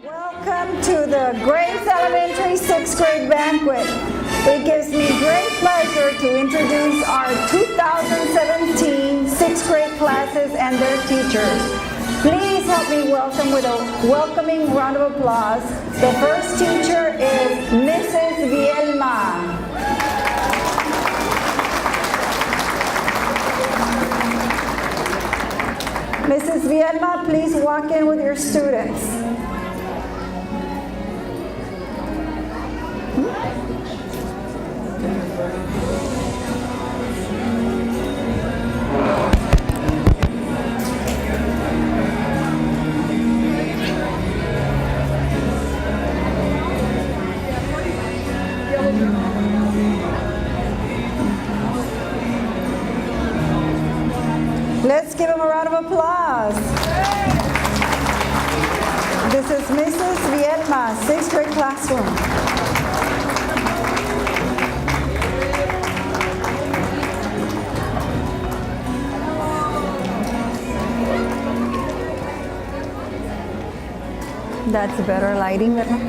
Welcome to the Grace Elementary 6th grade banquet. It gives me great pleasure to introduce our 2017 6th grade classes and their teachers. Please help me welcome with a welcoming round of applause. The first teacher is Mrs. Vielma. Mrs. Vielma, please walk in with your students. Let's give them a round of applause. This is Mrs. Vielma, 6th grade classroom. That's better lighting, ¿verdad?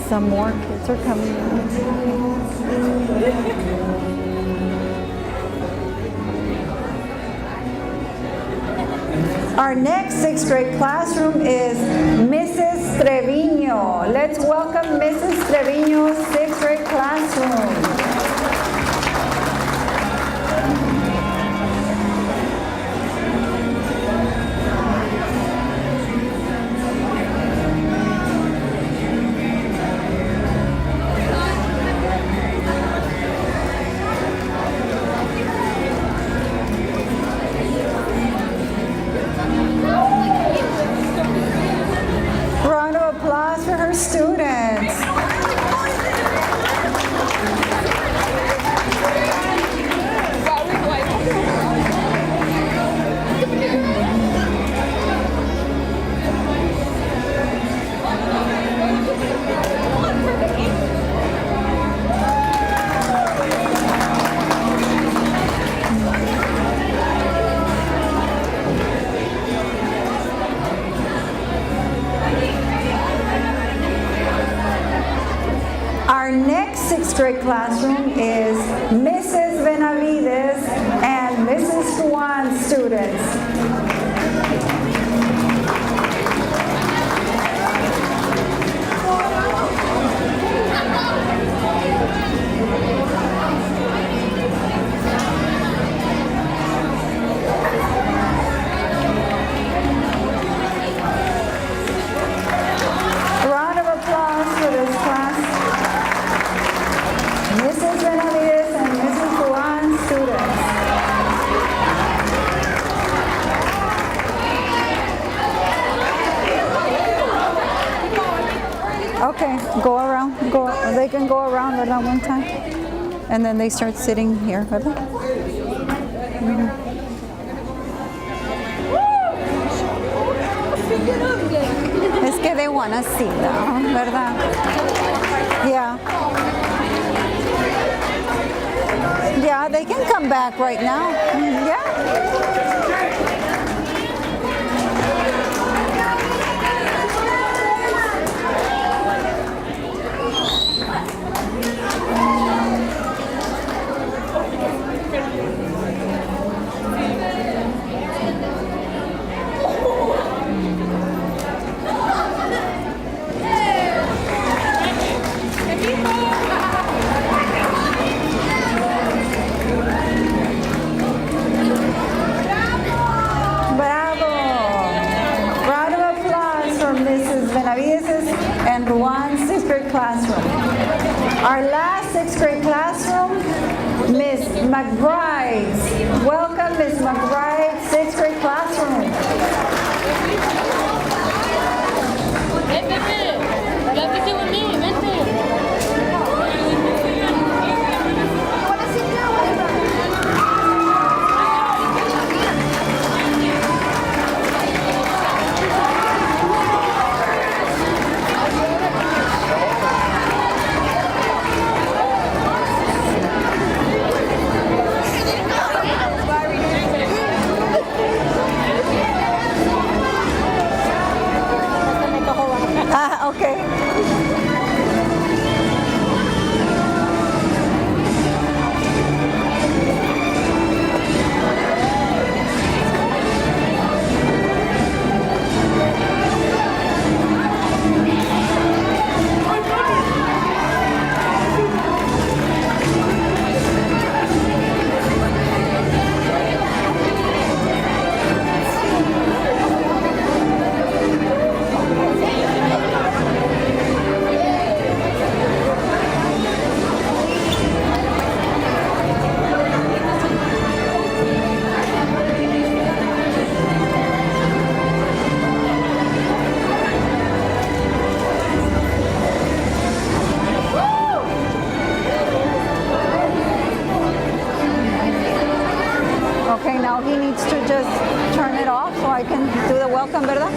Some more kids are coming in. Our next 6th grade classroom is Mrs. Treviño. Let's welcome Mrs. Treviño's 6th grade classroom. Students. Our next 6th grade classroom is Mrs. Benavides and Mrs. Juan students. A round of applause for this class. Mrs. Benavides and Mrs. Juan students. Okay, go around. They can go around at one time. And then they start sitting here, ¿verdad? Es que they want to see them, ¿verdad? Yeah. Yeah, they can come back right now. Yeah. And one 6th grade classroom. Our last 6th grade classroom, Miss McBride. Welcome, Miss McBride, 6th grade classroom. Hey, Pepe, you have to sit with me, vente. now he needs to just turn it off so I can do the welcome, ¿verdad?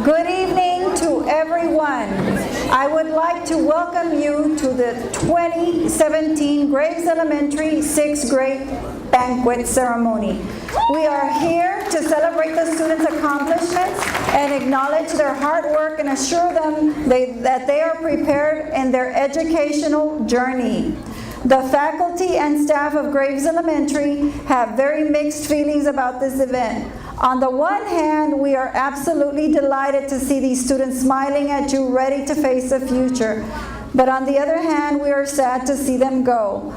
Good evening to everyone. I would like to welcome you to the 2017 Graves Elementary 6th grade banquet ceremony. We are here to celebrate the students' accomplishments and acknowledge their hard work and assure them that they are prepared in their educational journey. The faculty and staff of Graves Elementary have very mixed feelings about this event. On the one hand, we are absolutely delighted to see these students smiling at you, ready to face the future. But on the other hand, we are sad to see them go.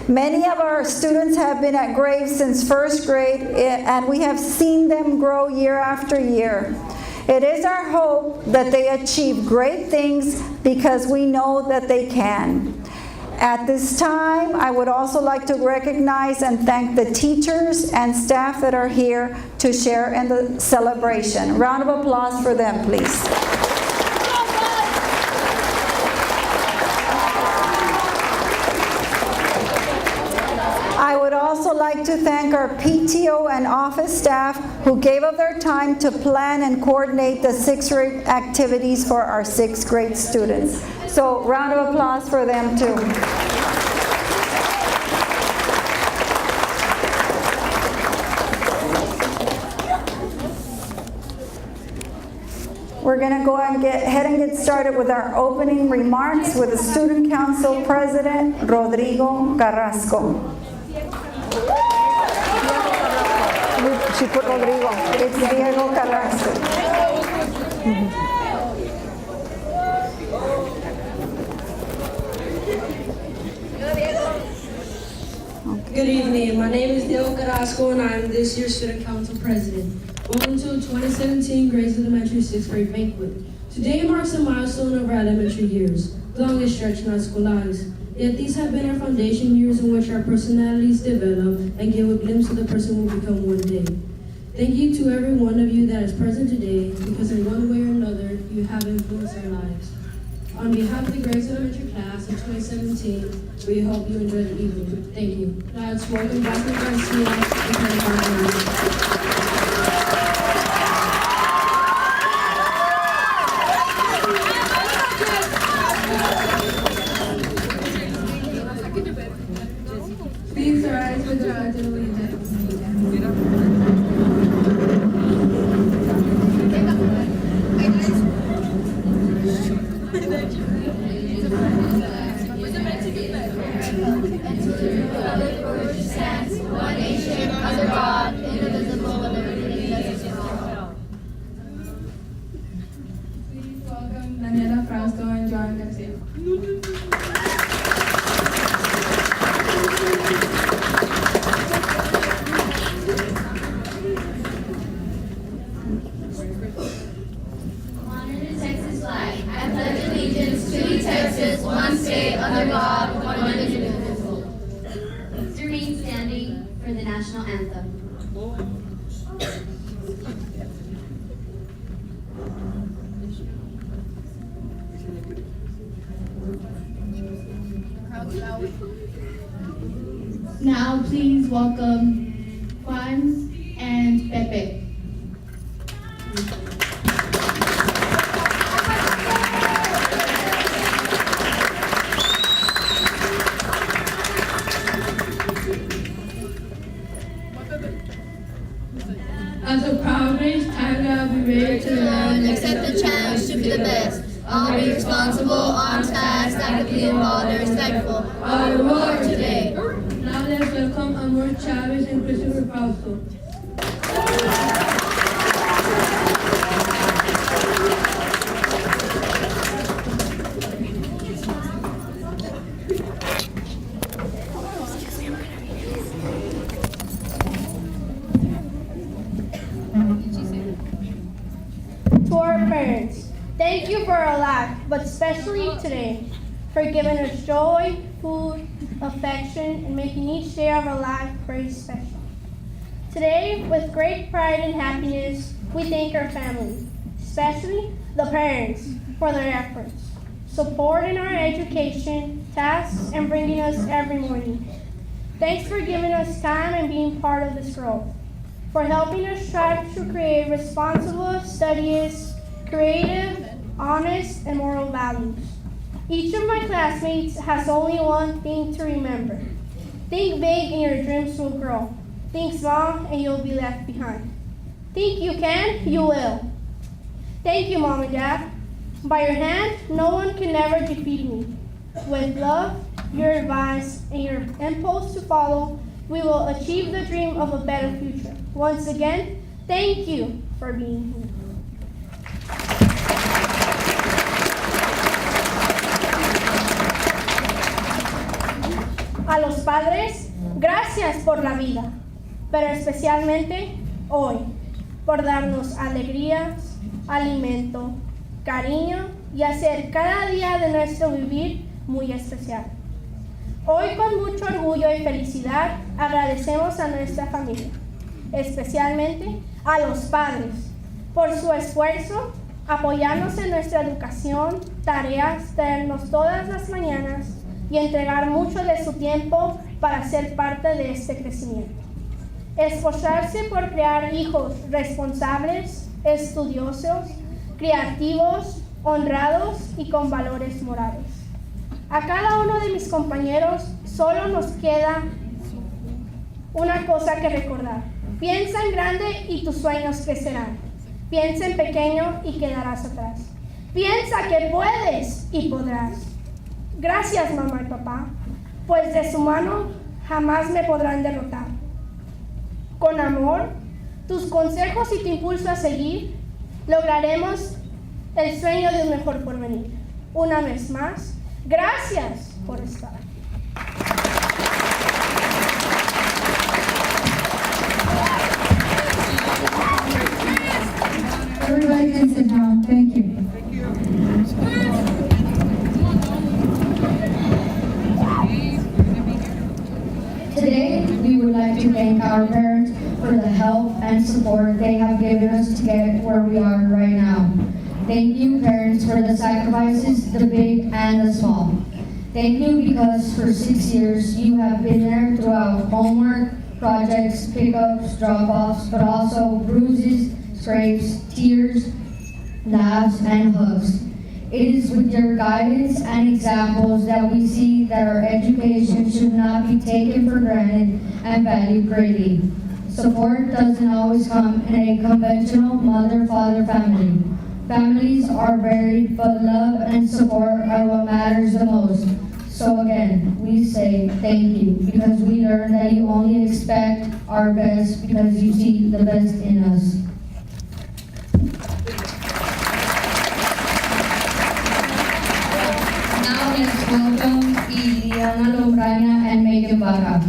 Many of our students have been at Graves since first grade, and we have seen them grow year after year. It is our hope that they achieve great things because we know that they can. At this time, I would also like to recognize and thank the teachers and staff that are here to share in the celebration. Round of applause for them, please. I would also like to thank our PTO and office staff who gave of their time to plan and coordinate the 6th grade activities for our 6th grade students. So, round of applause for them too. We're going to go ahead and get started with our opening remarks with the Student Council President, Rodrigo Carrasco. She put Rodrigo. It's Diego Carrasco. Good evening. My name is Diego Carrasco and I am this year's Student Council President. Welcome to the 2017 Graves Elementary 6th grade banquet. Today marks a milestone of our elementary years, the longest stretch in our school lives. Yet these have been our foundation years in which our personalities develop and give a glimpse of the person we'll become one day. Thank you to every one of you that is present today, because in one way or another, you have influenced our lives. On behalf of the Graves Elementary class of 2017, we hope you enjoy the evening. Thank you. Now let's welcome Dr. Garcia and President. Please rise for the pledge of allegiance. Please welcome Daniela Frausto and John Garcia. National anthem. Now please welcome Juan and Pepe. As a proud race, I will be ready to learn, accept the challenge to be the best. I'll be responsible, on task, actively involved, and respectful. Our reward today. Now let's welcome Amor Chavez and Christopher Fausto. To our parents, thank you for our life, but especially today, for giving us joy, food, affection, and making each day of our life very special. Today, with great pride and happiness, we thank our family, especially the parents, for their efforts, support in our education, tasks, and bringing us every morning. Thanks for giving us time and being part of this growth, for helping us strive to create responsible, studious, creative, honest, and moral values. Each of my classmates has only one thing to remember. Think big and your dreams will grow. Think small and you'll be left behind. Think you can, you will. Thank you, Mom and Dad. By your hand, no one can ever defeat me. With love, your advice, and your impulse to follow, we will achieve the dream of a better future. Once again, thank you for being here. A los padres, gracias por la vida, pero especialmente hoy, por darnos alegrías, alimento, cariño y hacer cada día de nuestro vivir muy especial. Hoy con mucho orgullo y felicidad agradecemos a nuestra familia, especialmente a los padres, por su esfuerzo, apoyarnos en nuestra educación, tareas, traernos todas las mañanas y entregar mucho de su tiempo para ser parte de este crecimiento. Esforzarse por crear hijos responsables, estudiosos, creativos, honrados y con valores morales. A cada uno de mis compañeros solo nos queda una cosa que recordar. Piensa en grande y tus sueños crecerán. Piensa en pequeño y quedarás atrás. Piensa que puedes y podrás. Gracias, mamá y papá, pues de su mano jamás me podrán derrotar. Con amor, tus consejos y tu impulso a seguir, lograremos el sueño de un mejor porvenir. Una vez más, gracias por estar. Everybody can sit down. Thank you. Today, we would like to thank our parents for the help and support they have given us to get where we are right now. Thank you, parents, for the sacrifices, the big and the small. Thank you because for 6 years, you have been there throughout homework, projects, pickups, drop-offs, but also bruises, scrapes, tears, laughs, and hugs. It is with your guidance and examples that we see that our education should not be taken for granted and valued greatly. Support doesn't always come in a conventional mother-father family. Families are varied, but love and support are what matters the most. So again, we say thank you because we learn that you only expect our best because you see the best in us. Now let's welcome Iliana Lombraña and Megan Barra.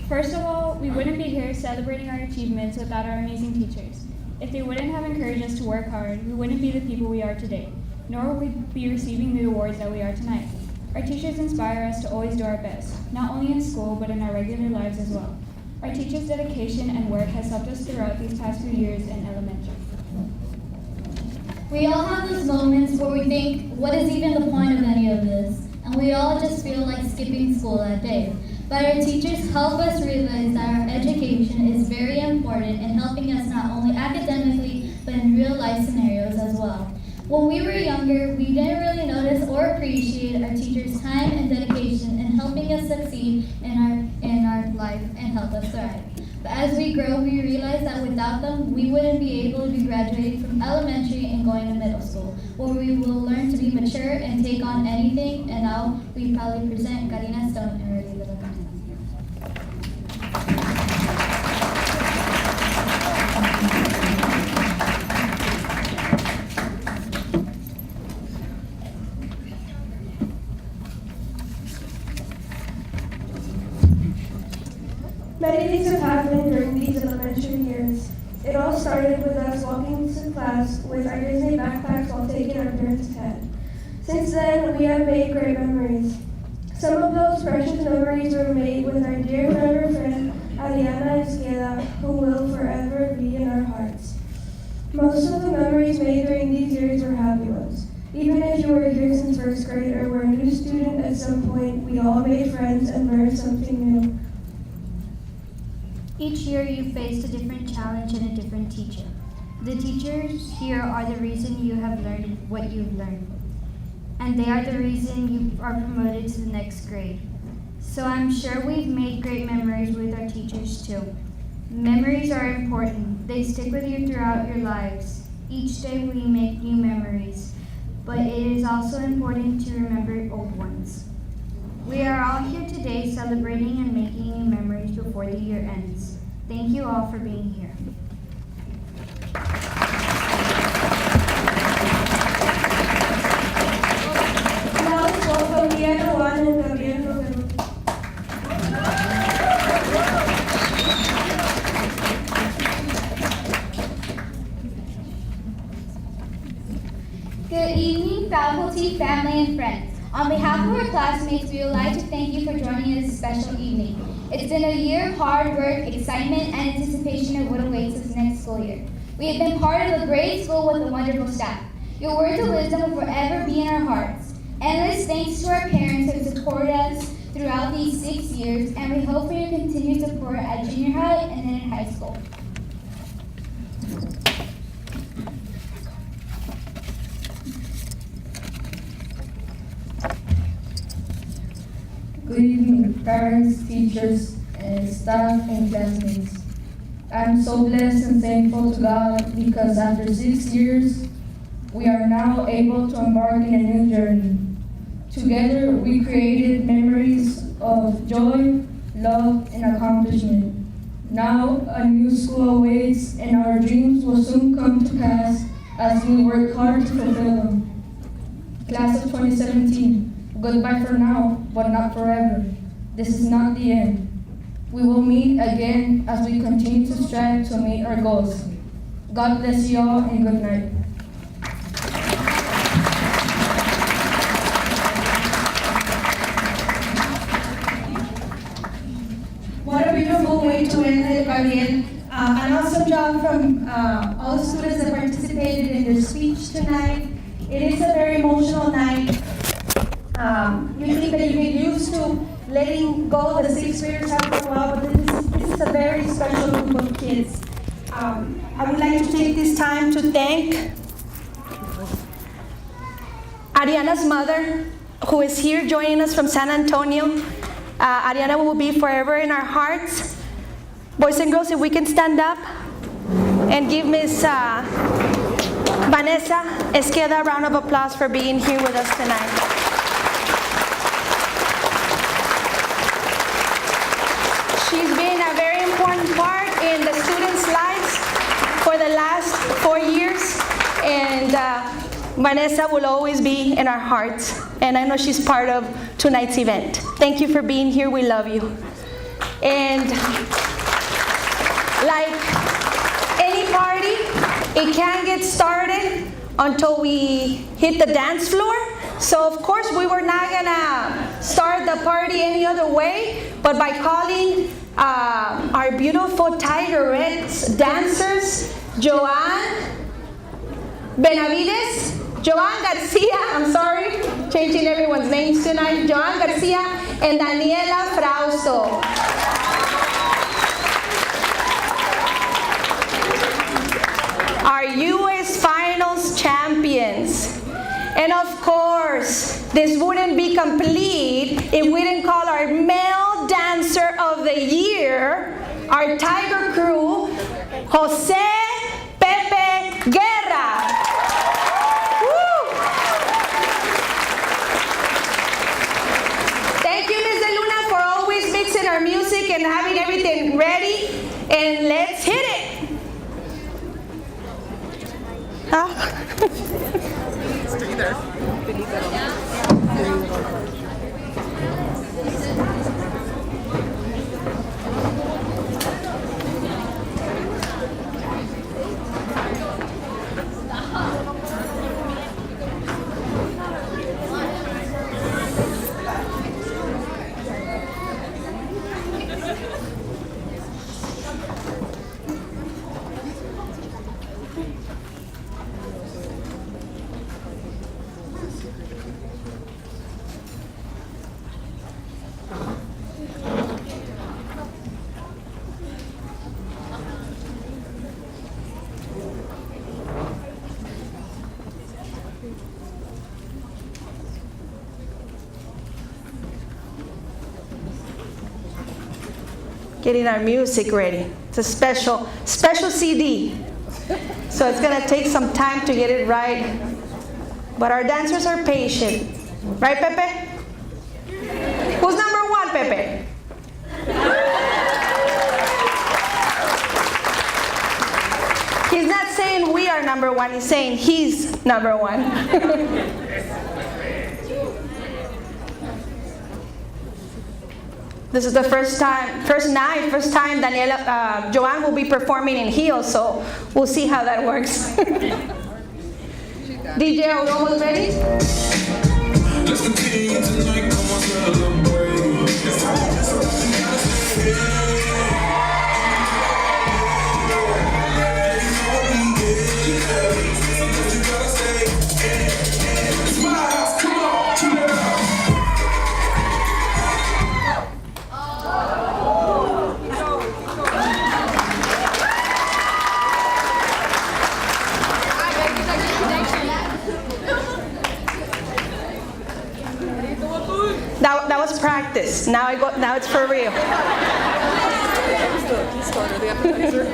First of all, we wouldn't be here celebrating our achievements without our amazing teachers. If they wouldn't have encouraged us to work hard, we wouldn't be the people we are today, nor would we be receiving the awards that we are tonight. Our teachers inspire us to always do our best, not only in school, but in our regular lives as well. Our teachers' dedication and work has helped us throughout these past few years in elementary. We all have those moments where we think, what is even the point of any of this? And we all just feel like skipping school that day. But our teachers help us realize that our education is very important in helping us not only academically, but in real life scenarios as well. When we were younger, we didn't really notice or appreciate our teachers' time and dedication in helping us succeed in our life and help us thrive. But as we grow, we realize that without them, we wouldn't be able to be graduating from elementary and going to middle school, where we will learn to be mature and take on anything. And now we proudly present Karina Stone and Rudy Villalobos. It all started with us walking to class with our Disney backpacks while taking our parents' hand. Since then, we have made great memories. Some of those precious memories were made with our dear friend, Ariana Esqueda, who will forever be in our hearts. Most of the memories made during these years were happy ones. Even if you were here since first grade or were a new student at some point, we all made friends and learned something new. Each year you faced a different challenge and a different teacher. The teachers here are the reason you have learned what you've learned. And they are the reason you are promoted to the next grade. So I'm sure we've made great memories with our teachers too. Memories are important. They stick with you throughout your lives. Each day we make new memories, but it is also important to remember old ones. We are all here today celebrating and making new memories before the year ends. Thank you all for being here. Now let's welcome Diana Juan and Gabriel Romero. Good evening, faculty, family, and friends. On behalf of our classmates, we would like to thank you for joining this special evening. It's been a year of hard work, excitement, and anticipation of what awaits us next school year. We have been part of a great school with a wonderful staff. Your words of wisdom will forever be in our hearts. Endless thanks to our parents who have supported us throughout these 6 years, and we hope for your continued support at junior high and then in high school. Good evening, parents, teachers, and staff and classmates. I'm so blessed and thankful to God because after 6 years, we are now able to embark in a new journey. Together, we created memories of joy, love, and accomplishment. Now, a new school awaits, and our dreams will soon come to pass as we work hard to fulfill them. Class of 2017. Goodbye for now, but not forever. This is not the end. We will meet again as we continue to strive to meet our goals. God bless you all and good night. What a beautiful way to end it, Gabriel. An awesome job from all the students that participated in their speech tonight. It is a very emotional night. You think that you get used to letting go the 6th graders after a while, but this is a very special group of kids. I would like to take this time to thank Ariana's mother, who is here joining us from San Antonio. Ariana will be forever in our hearts. Boys and girls, if we can stand up and give Miss Vanessa Esqueda a round of applause for being here with us tonight. She's been a very important part in the students' lives for the last 4 years, and Vanessa will always be in our hearts, and I know she's part of tonight's event. Thank you for being here. We love you. And like any party, it can't get started until we hit the dance floor. So of course we were not gonna start the party any other way but by calling our beautiful Tigerettes dancers, Joanne Benavides, Joanne Garcia, I'm sorry, changing everyone's names tonight, Joanne Garcia and Daniela Frausto. Our U.S. Finals champions. And of course, this wouldn't be complete if we didn't call our male dancer of the year, our Tiger Crew, Jose Pepe Guerra. Woo! Thank you, Ms. De Luna, for always mixing our music and having everything ready. And let's hit it. Stay there. getting our music ready. It's a special CD. So it's gonna take some time to get it right. But our dancers are patient. Right, Pepe? Who's number one, Pepe? He's not saying we are number one, he's saying he's number one. This is the first time Daniela, Joanne will be performing in heels, so we'll see how that works. DJ, are we almost ready? Let's continue tonight, come on, celebrate. That was practice. Now it's for real. The starter, the appetizer.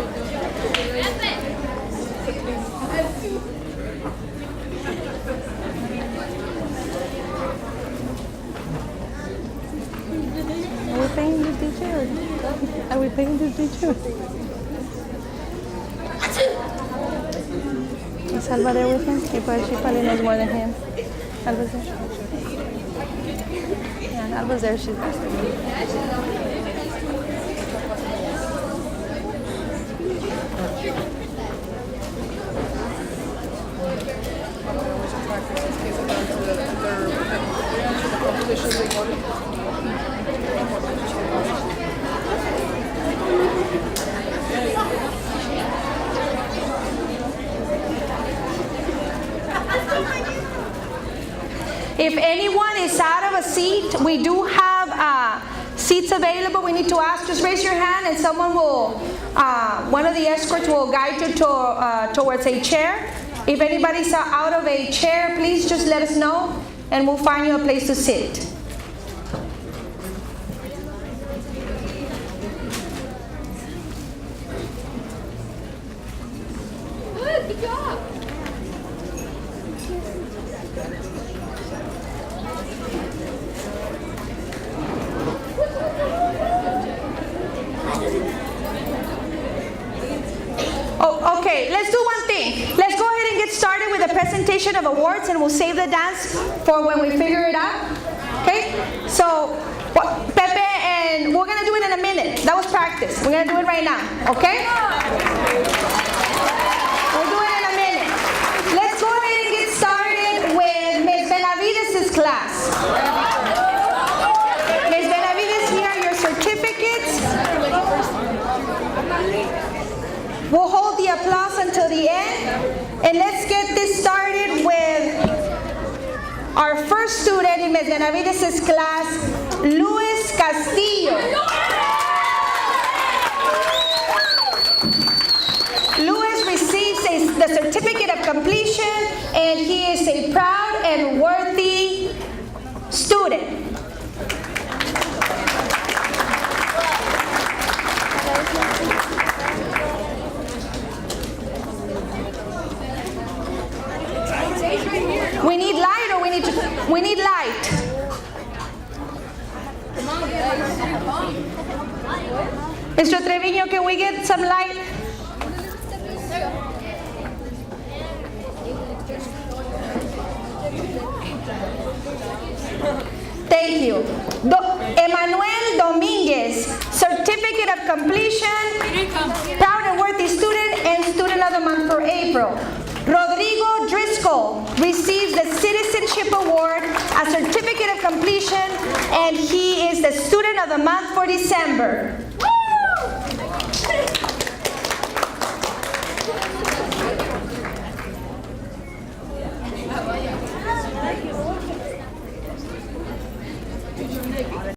Are we paying the teacher? Are we paying the teacher? Is Alba there with him? She probably knows more than him. Alba's there. Yeah, Alba's there. She's If anyone is out of a seat, we do have seats available. We need to ask. Just raise your hand, and someone will, one of the escorts will guide you towards a chair. If anybody's out of a chair, please just let us know, and we'll find you a place to sit. Good job. Oh, okay, let's do one thing. Let's go ahead and get started with the presentation of awards, and we'll save the dance for when we figure it out. Okay? So, Pepe, and we're going to do it in a minute. That was practice. We're going to do it right now. Okay? We'll do it in a minute. Let's go ahead and get started with Ms. Benavides' class. Ms. Benavides, here are your certificates. We'll hold the applause until the end. And let's get this started with our first student in Ms. Benavides' class, Luis Castillo. Luis receives the certificate of completion, and he is a proud and worthy student. We need light, or we need light. Mr. Treviño, can we get some light? Thank you. Emmanuel Dominguez, certificate of completion, proud and worthy student, and student of the month for April. Rodrigo Driscoll receives the Citizenship Award, a certificate of completion, and he is the student of the month for December.